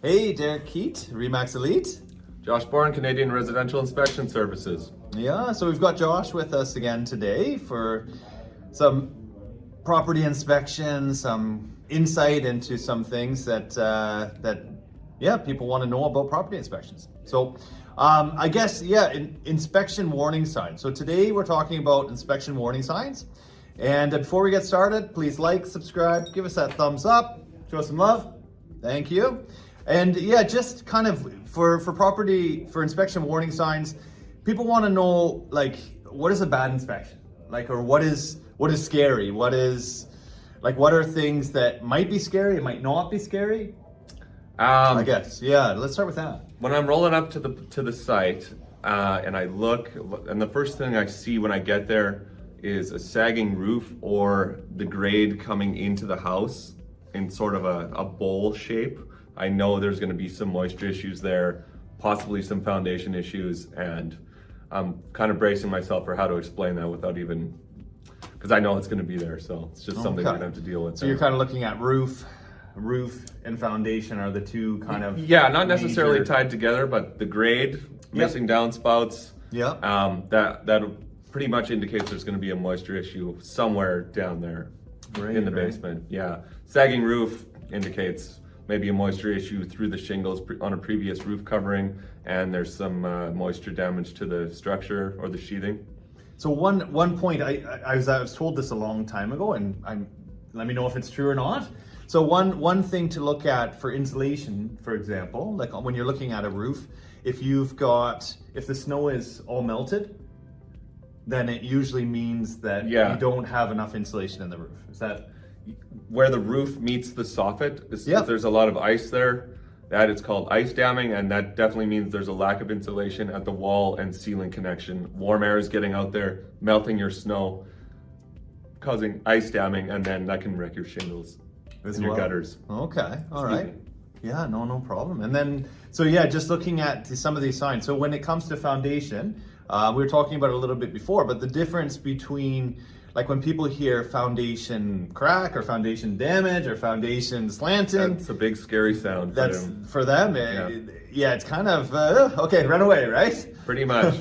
Hey, Derek Keat, Remax Elite. Josh Bourne, Canadian Residential Inspection Services. Yeah, so we've got Josh with us again today for some property inspection, some insight into some things that people want to know about property inspections. So I guess, inspection warning signs. So today we're talking about inspection warning signs. And before we get started, please like, subscribe, give us that thumbs up, show us some love. Thank you. And just kind of for inspection warning signs, people want to know, like, what is a bad inspection? Like, or what is scary? What are things that might be scary, it might not be scary? I guess. Yeah, let's start with that. When I'm rolling up to the site and I look, and the first thing I see when I get there is a sagging roof or the grade coming into the house in sort of a bowl shape. I know there's going to be some moisture issues there, possibly some foundation issues, and I'm kind of bracing myself for how to explain that without even, because I know it's going to be there, so it's just something I'm going to have to deal with. So you're kind of looking at roof and foundation are the two kind of not necessarily tied together, but the grade, missing downspouts, that pretty much indicates there's going to be a moisture issue somewhere down there in the basement. Yeah, sagging roof indicates maybe a moisture issue through the shingles on a previous roof covering, and there's some moisture damage to the structure or the sheathing. So one point, I was told this a long time ago, and let me know if it's true or not. So one thing to look at for insulation, for example, like when you're looking at a roof, if the snow is all melted, then it usually means that you don't have enough insulation in the roof. Is that where the roof meets the soffit? If there's a lot of ice there, that is called ice damming, and that definitely means there's a lack of insulation at the wall and ceiling connection. Warm air is getting out there, melting your snow, causing ice damming, and then that can wreck your shingles and your gutters. Okay, all right. Yeah, no problem. And then, just looking at some of these signs. So when it comes to foundation, we were talking about it a little bit before, but the difference between, like, when people hear foundation crack or foundation damage or foundation slanting, that's a big scary sound. For them. It's kind of run away, right? Pretty much.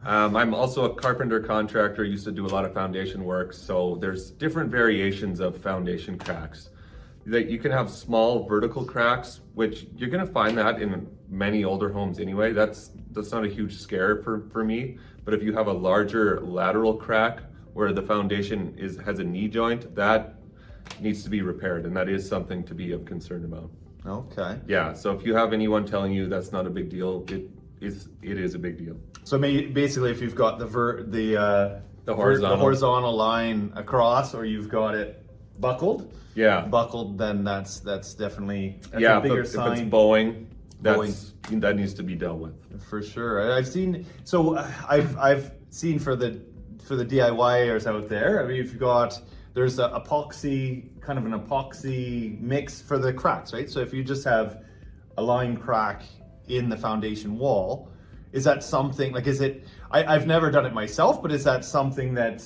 I'm also a carpenter contractor. Used to do a lot of foundation work, so there's different variations of foundation cracks. That you can have small vertical cracks, which you're going to find that in many older homes anyway. That's not a huge scare for me. But if you have a larger lateral crack where the foundation has a knee joint, that needs to be repaired, and that is something to be of concern about. Okay. Yeah. So if you have anyone telling you that's not a big deal, it is a big deal. So basically, if you've got the horizontal line across, or you've got it buckled, then that's definitely a bigger sign. If it's bowing, that needs to be dealt with. For sure. I've seen for the DIYers out there, I mean, there's an epoxy mix for the cracks, right? So if you just have a line crack in the foundation wall, is that something, like, I've never done it myself, but is that something that,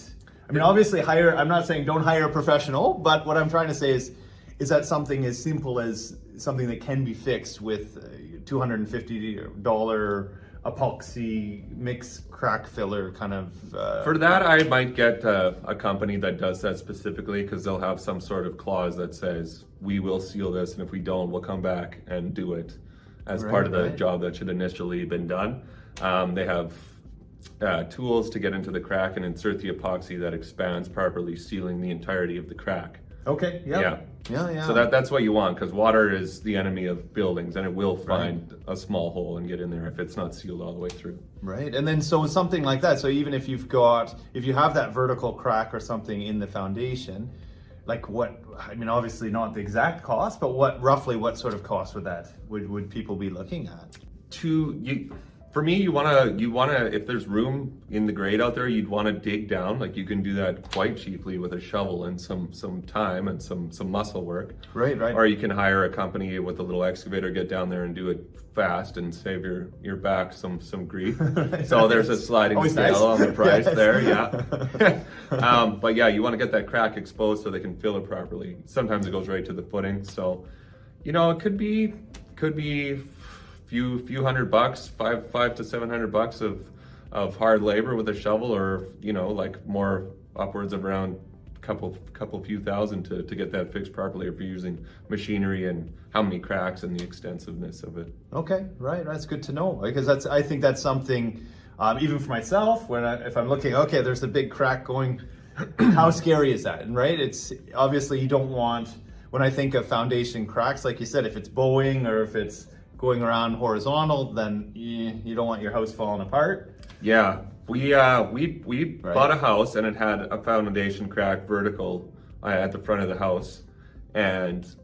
I mean, obviously I'm not saying don't hire a professional, but what I'm trying to say is that something as simple as something that can be fixed with $250 epoxy mix crack filler kind of... For that, I might get a company that does that specifically, because they'll have some sort of clause that says, we will seal this, and if we don't, we'll come back and do it as part of the job that should initially been done. They have tools to get into the crack and insert the epoxy that expands, properly sealing the entirety of the crack. Okay, yeah. So that's what you want, because water is the enemy of buildings, and it will find a small hole and get in there if it's not sealed all the way through. Right, and then so something like that, so even if you have that vertical crack or something in the foundation, like obviously not the exact cost, but roughly what sort of cost would people be looking at? For me, you wanna, if there's room in the grade out there, you'd wanna dig down. Like, you can do that quite cheaply with a shovel and some time and some muscle work. Right. Or you can hire a company with a little excavator, get down there and do it fast and save your back some grief. So there's a sliding scale on the price there, But you wanna get that crack exposed so they can fill it properly. Sometimes it goes right to the footing. So, it could be could be few $100, five to $700 of hard labor with a shovel, or like more upwards of around couple few thousand to get that fixed properly if you're using machinery and how many cracks and the extensiveness of it. Okay, right. That's good to know, because I think that's something, even for myself, if I'm looking, okay, there's a big crack going, how scary is that? And right, it's obviously you don't want, when I think of foundation cracks, like you said, if it's bowing or if it's going around horizontal, then you don't want your house falling apart. Yeah, we bought a house and it had a foundation crack vertical at the front of the house, and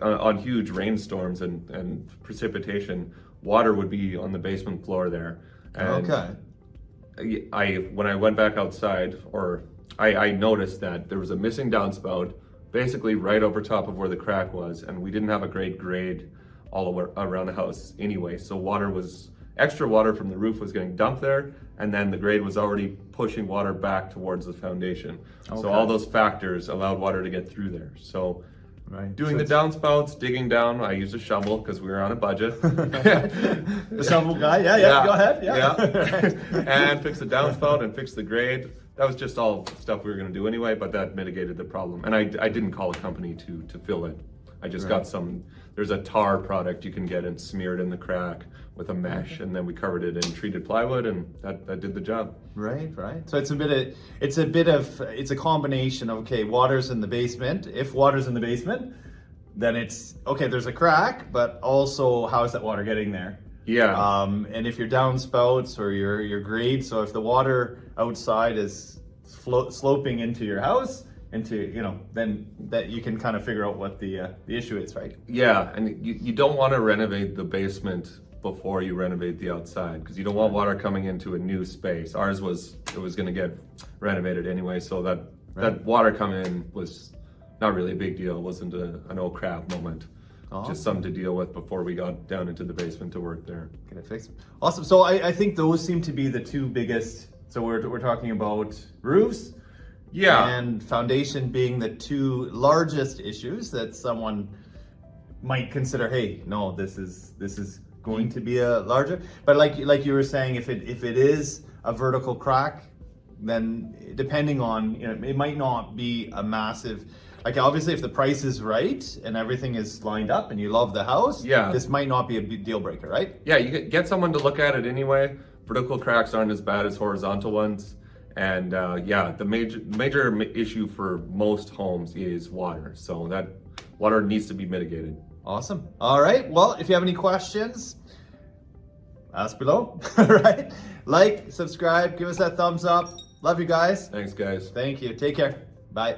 on huge rainstorms and precipitation, water would be on the basement floor there. And okay. When I went back outside, I noticed that there was a missing downspout basically right over top of where the crack was, and we didn't have a great grade all around the house anyway, so extra water from the roof was getting dumped there, and then the grade was already pushing water back towards the foundation. Okay. So all those factors allowed water to get through there. So doing the downspouts, digging down, I used a shovel because we were on a budget. The shovel guy, yeah, go ahead. Yeah. And fix the downspout and fix the grade. That was just all stuff we were going to do anyway, but that mitigated the problem. And I didn't call a company to fill it. I just got there's a tar product you can get and smear it in the crack with a mesh, and then we covered it in treated plywood, and that did the job. Right. So it's a combination of, okay, water's in the basement. If water's in the basement, then it's, okay, there's a crack, but also how is that water getting there? Yeah. And if your downspouts or your grade, so if the water outside is sloping into your house, then that you can kind of figure out what the issue is, right? Yeah, and you don't want to renovate the basement before you renovate the outside, because you don't want water coming into a new space. Ours was going to get renovated anyway, so that water coming in was not really a big deal. It wasn't an oh crap moment. Just something to deal with before we got down into the basement to work there. Get it fixed. Awesome. So I think those seem to be the two biggest. So we're talking about roofs. Yeah. And foundation being the two largest issues that someone might consider, hey, no, this is going to be a larger. But like you were saying, if it is a vertical crack, then depending on, it might not be a massive, like obviously if the price is right and everything is lined up and you love the house, this might not be a big deal breaker, right? Yeah, you could get someone to look at it anyway. Vertical cracks aren't as bad as horizontal ones. And the major issue for most homes is water. So that water needs to be mitigated. Awesome. All right. Well, if you have any questions, ask below. All right. Like, subscribe, give us that thumbs up. Love you guys. Thanks, guys. Thank you. Take care. Bye.